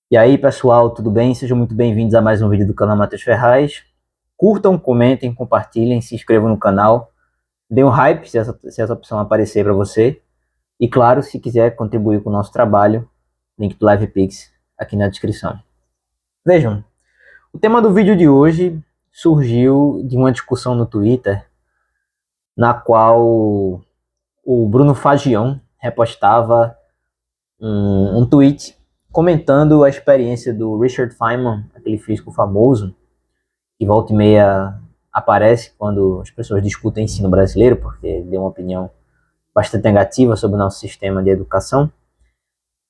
E aí, pessoal, tudo bem? Sejam muito bem-vindos a mais um vídeo do canal Matheus Ferraz. Curtam, comentem, compartilhem, se inscrevam no canal, dê um hype se essa opção aparecer para você. E claro, se quiser contribuir com o nosso trabalho, link do LivePix aqui na descrição. Vejam, o tema do vídeo de hoje surgiu de uma discussão no Twitter, na qual o Bruno Fagion repostava um tweet comentando a experiência do Richard Feynman, aquele físico famoso, que volta e meia aparece quando as pessoas discutem ensino brasileiro, porque deu uma opinião bastante negativa sobre o nosso sistema de educação.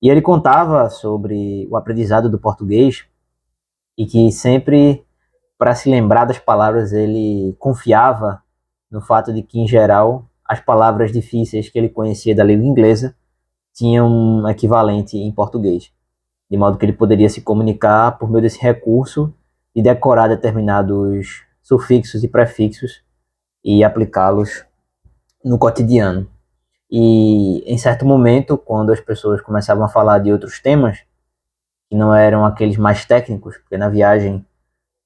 E ele contava sobre o aprendizado do português e que sempre, para se lembrar das palavras, ele confiava no fato de que, em geral, as palavras difíceis que ele conhecia da língua inglesa tinham um equivalente em português, de modo que ele poderia se comunicar por meio desse recurso e decorar determinados sufixos e prefixos e aplicá-los no cotidiano. E em certo momento, quando as pessoas começavam a falar de outros temas, que não eram aqueles mais técnicos, porque na viagem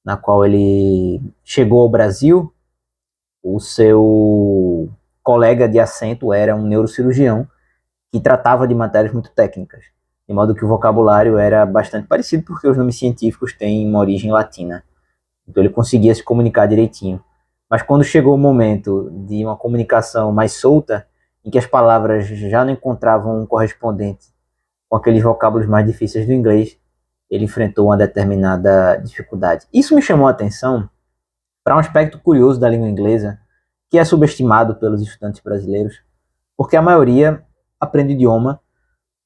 na qual ele chegou ao Brasil, o seu colega de assento era um neurocirurgião que tratava de matérias muito técnicas, de modo que o vocabulário era bastante parecido, porque os nomes científicos têm uma origem latina. Então ele conseguia se comunicar direitinho. Mas quando chegou o momento de uma comunicação mais solta, em que as palavras já não encontravam um correspondente com aqueles vocábulos mais difíceis do inglês, ele enfrentou uma determinada dificuldade. Isso me chamou a atenção para um aspecto curioso da língua inglesa, que é subestimado pelos estudantes brasileiros, porque a maioria aprende o idioma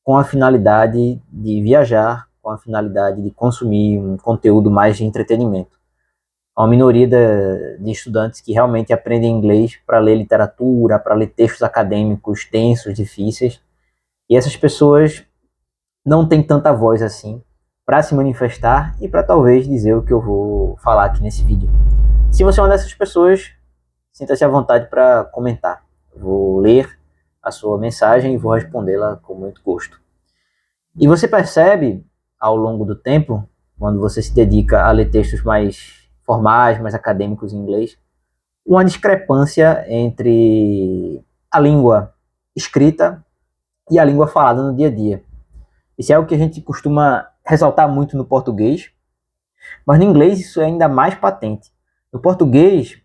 com a finalidade de viajar, com a finalidade de consumir um conteúdo mais de entretenimento. Há uma minoria de estudantes que realmente aprendem inglês para ler literatura, para ler textos acadêmicos densos, difíceis, e essas pessoas não têm tanta voz assim para se manifestar e para talvez dizer o que eu vou falar aqui nesse vídeo. Se você é uma dessas pessoas, sinta-se à vontade para comentar. Eu vou ler a sua mensagem e vou respondê-la com muito gosto. E você percebe, ao longo do tempo, quando você se dedica a ler textos mais formais, mais acadêmicos em inglês, uma discrepância entre a língua escrita e a língua falada no dia a dia. Isso é algo que a gente costuma ressaltar muito no português, mas no inglês isso é ainda mais patente. No português,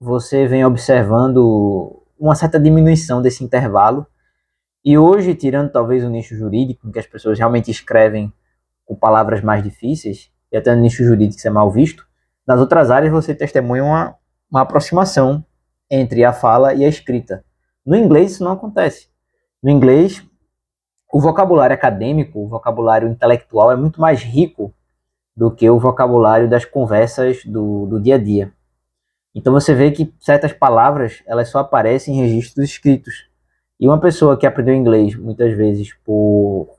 você vem observando uma certa diminuição desse intervalo, e hoje, tirando talvez o nicho jurídico, em que as pessoas realmente escrevem com palavras mais difíceis, e até no nicho jurídico isso é mal visto, nas outras áreas você testemunha uma aproximação entre a fala e a escrita. No inglês isso não acontece. No inglês, o vocabulário acadêmico, o vocabulário intelectual é muito mais rico do que o vocabulário das conversas do dia a dia. Então você vê que certas palavras elas só aparecem em registros escritos. E uma pessoa que aprendeu inglês, muitas vezes por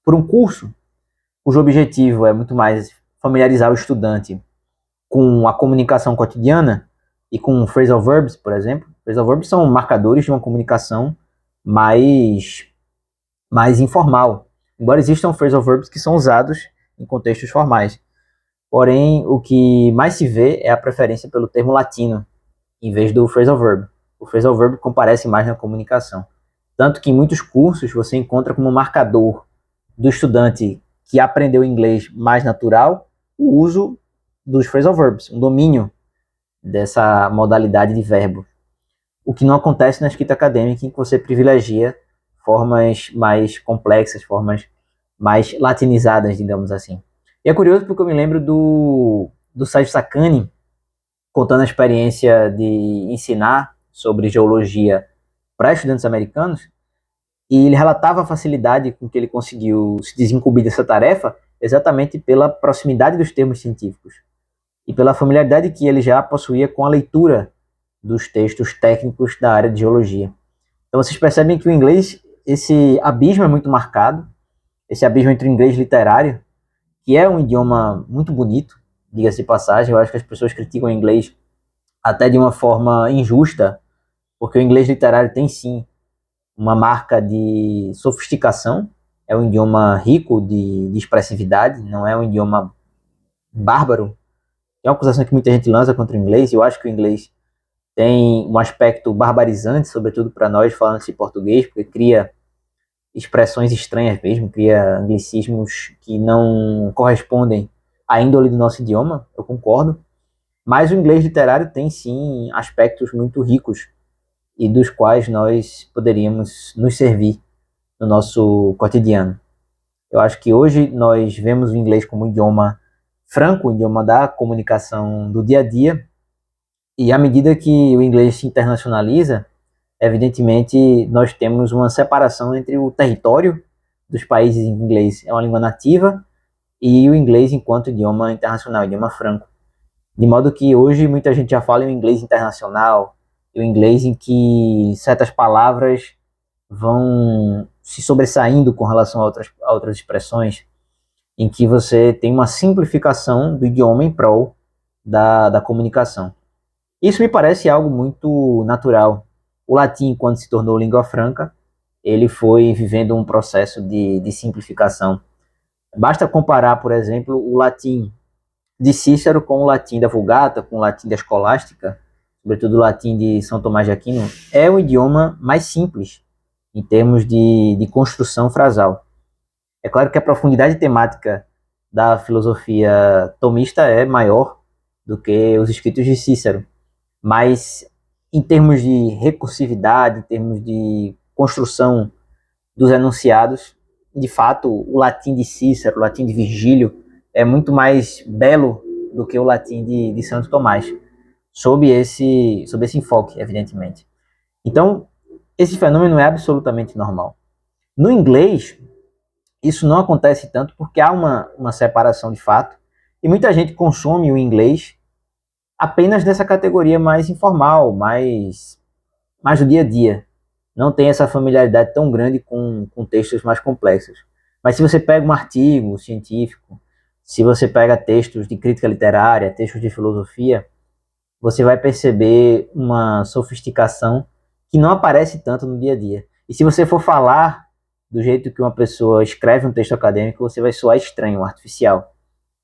um curso, cujo objetivo é muito mais familiarizar o estudante com a comunicação cotidiana e com phrasal verbs, por exemplo. Phrasal verbs são marcadores de uma comunicação mais informal, embora existam phrasal verbs que são usados em contextos formais. Porém, o que mais se vê é a preferência pelo termo latino, em vez do phrasal verb. O phrasal verb comparece mais na comunicação. Tanto que em muitos cursos você encontra como marcador do estudante que aprendeu inglês mais natural o uso dos phrasal verbs, um domínio dessa modalidade de verbo. O que não acontece na escrita acadêmica, em que você privilegia formas mais complexas, formas mais latinizadas, digamos assim. E é curioso porque eu me lembro do Sérgio Sacani contando a experiência de ensinar sobre geologia para estudantes americanos, e ele relatava a facilidade com que ele conseguiu se desincumbir dessa tarefa exatamente pela proximidade dos termos científicos e pela familiaridade que ele já possuía com a leitura dos textos técnicos da área de geologia. Então vocês percebem que o inglês, esse abismo é muito marcado, esse abismo entre o inglês literário, que é um idioma muito bonito, diga-se de passagem. Eu acho que as pessoas criticam o inglês até de uma forma injusta, porque o inglês literário tem sim uma marca de sofisticação, é um idioma rico de expressividade, não é um idioma bárbaro. É uma acusação que muita gente lança contra o inglês, e eu acho que o inglês tem um aspecto barbarizante, sobretudo para nós falantes de português, porque cria expressões estranhas mesmo, cria anglicismos que não correspondem à índole do nosso idioma, eu concordo. Mas o inglês literário tem sim aspectos muito ricos e dos quais nós poderíamos nos servir no nosso cotidiano. Eu acho que hoje nós vemos o inglês como um idioma franco, um idioma da comunicação do dia a dia, e à medida que o inglês se internacionaliza, evidentemente nós temos uma separação entre o território dos países em inglês é uma língua nativa e o inglês enquanto idioma internacional, idioma franco. De modo que hoje muita gente já fala em inglês internacional, o inglês em que certas palavras vão se sobressaindo com relação a outras expressões, em que você tem uma simplificação do idioma em prol da comunicação. Isso me parece algo muito natural. O latim, quando se tornou língua franca, ele foi vivendo um processo de simplificação. Basta comparar, por exemplo, o latim de Cícero com o latim da Vulgata, com o latim da Escolástica, sobretudo o latim de São Tomás de Aquino. É um idioma mais simples em termos de construção frasal. É claro que a profundidade temática da filosofia tomista é maior do que os escritos de Cícero, mas em termos de recursividade, em termos de construção dos enunciados, de fato, o latim de Cícero, o latim de Virgílio, é muito mais belo do que o latim de Santo Tomás, sob esse enfoque, evidentemente. Então, esse fenômeno é absolutamente normal. No inglês, isso não acontece tanto porque há uma separação de fato, e muita gente consome o inglês apenas dessa categoria mais informal, mais do dia a dia. Não tem essa familiaridade tão grande com textos mais complexos. Mas se você pega um artigo científico, se você pega textos de crítica literária, textos de filosofia, você vai perceber uma sofisticação que não aparece tanto no dia a dia. E se você for falar do jeito que uma pessoa escreve um texto acadêmico, você vai soar estranho, artificial.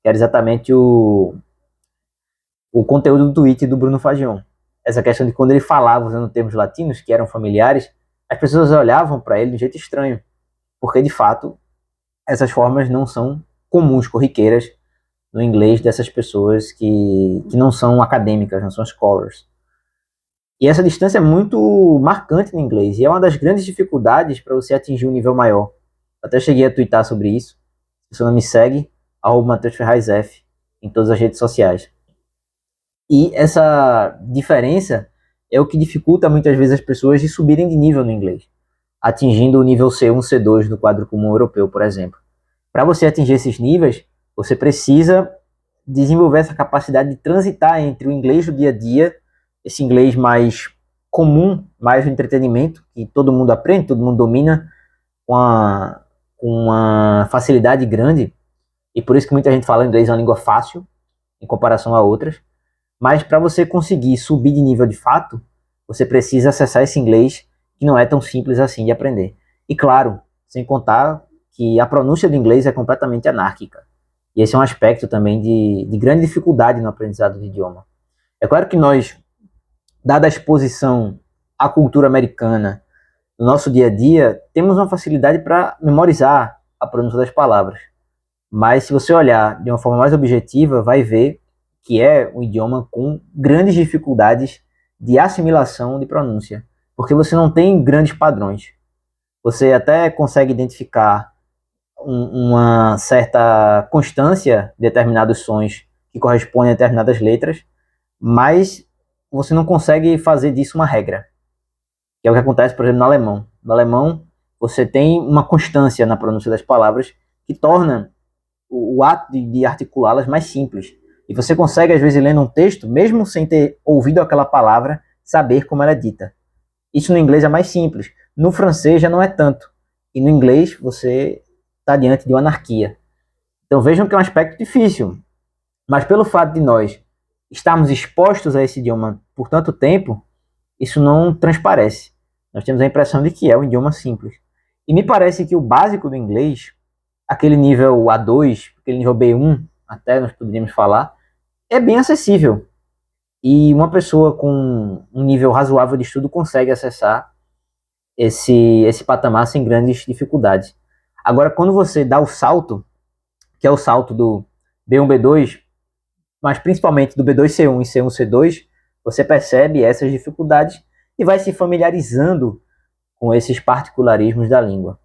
Que era exatamente o conteúdo do tweet do Bruno Fagion. Essa questão de quando ele falava usando termos latinos, que eram familiares, as pessoas olhavam para ele de um jeito estranho, porque de fato essas formas não são comuns, corriqueiras no inglês dessas pessoas que não são acadêmicas, não são scholars. E essa distância é muito marcante no inglês, e é uma das grandes dificuldades para você atingir um nível maior. Até cheguei a twittar sobre isso. Se você não me segue, @MatheusFerraisF em todas as redes sociais. E essa diferença é o que dificulta muitas vezes as pessoas de subirem de nível no inglês, atingindo o nível C1, C2 do quadro comum europeu, por exemplo. Para você atingir esses níveis, você precisa desenvolver essa capacidade de transitar entre o inglês do dia a dia, esse inglês mais comum, mais do entretenimento, que todo mundo aprende, todo mundo domina com uma facilidade grande, e por isso que muita gente fala inglês é uma língua fácil, em comparação a outras. Mas para você conseguir subir de nível de fato, você precisa acessar esse inglês que não é tão simples assim de aprender. E claro, sem contar que a pronúncia do inglês é completamente anárquica. E esse é um aspecto também de grande dificuldade no aprendizado do idioma. É claro que nós, dada a exposição à cultura americana no nosso dia a dia, temos uma facilidade para memorizar a pronúncia das palavras. Mas se você olhar de uma forma mais objetiva, vai ver que é um idioma com grandes dificuldades de assimilação de pronúncia, porque você não tem grandes padrões. Você até consegue identificar uma certa constância de determinados sons que correspondem a determinadas letras, mas você não consegue fazer disso uma regra, que é o que acontece, por exemplo, no alemão. No alemão, você tem uma constância na pronúncia das palavras que torna o ato de articulá-las mais simples. E você consegue, às vezes, lendo um texto, mesmo sem ter ouvido aquela palavra, saber como ela é dita. Isso no inglês é mais simples. No francês já não é tanto. E no inglês você está diante de uma anarquia. Então vejam que é um aspecto difícil. Mas pelo fato de nós estarmos expostos a esse idioma por tanto tempo, isso não transparece. Nós temos a impressão de que é um idioma simples. E me parece que o básico do inglês, aquele nível A2, aquele nível B1, até nós poderíamos falar, é bem acessível. E uma pessoa com um nível razoável de estudo consegue acessar esse patamar sem grandes dificuldades. Agora, quando você dá o salto, que é o salto do B1, B2, mas principalmente do B2C1 e C1C2, você percebe essas dificuldades e vai se familiarizando com esses particularismos da língua.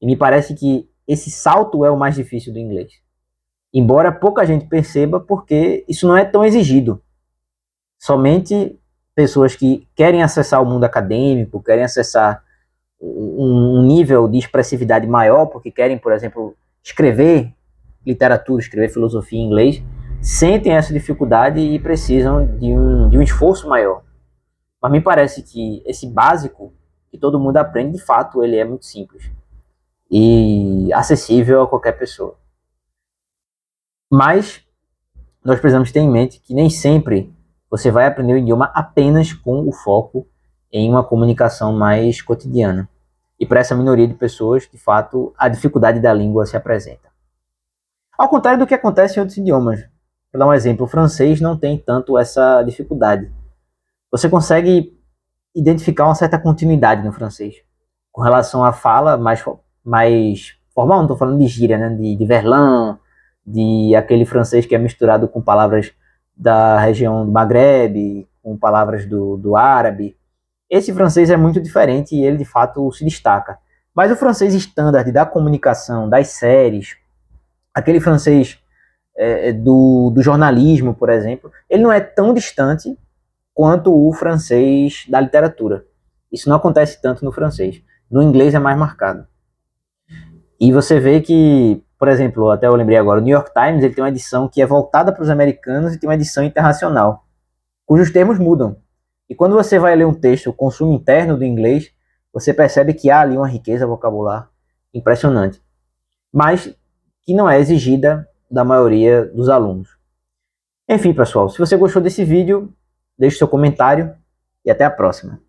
E me parece que esse salto é o mais difícil do inglês. Embora pouca gente perceba, porque isso não é tão exigido. Somente pessoas que querem acessar o mundo acadêmico, querem acessar um nível de expressividade maior, porque querem, por exemplo, escrever literatura, escrever filosofia em inglês, sentem essa dificuldade e precisam de um esforço maior. Mas me parece que esse básico, que todo mundo aprende, de fato, ele é muito simples e acessível a qualquer pessoa. Mas nós precisamos ter em mente que nem sempre você vai aprender o idioma apenas com o foco em uma comunicação mais cotidiana. E para essa minoria de pessoas, de fato, a dificuldade da língua se apresenta. Ao contrário do que acontece em outros idiomas. Para dar um exemplo, o francês não tem tanto essa dificuldade. Você consegue identificar uma certa continuidade no francês. Com relação à fala mais formal, não estou falando de gíria, né? De verlan, de aquele francês que é misturado com palavras da região do Maghreb, com palavras do árabe. Esse francês é muito diferente e ele de fato se destaca. Mas o francês standard da comunicação, das séries, aquele francês do jornalismo, por exemplo, ele não é tão distante quanto o francês da literatura. Isso não acontece tanto no francês. No inglês é mais marcado. E você vê que, por exemplo, até eu lembrei agora, o New York Times ele tem uma edição que é voltada para os americanos e tem uma edição internacional, cujos termos mudam. E quando você vai ler um texto, o consumo interno do inglês, você percebe que há ali uma riqueza vocabular impressionante, mas que não é exigida da maioria dos alunos. Enfim, pessoal, se você gostou desse vídeo, deixe seu comentário e até a próxima.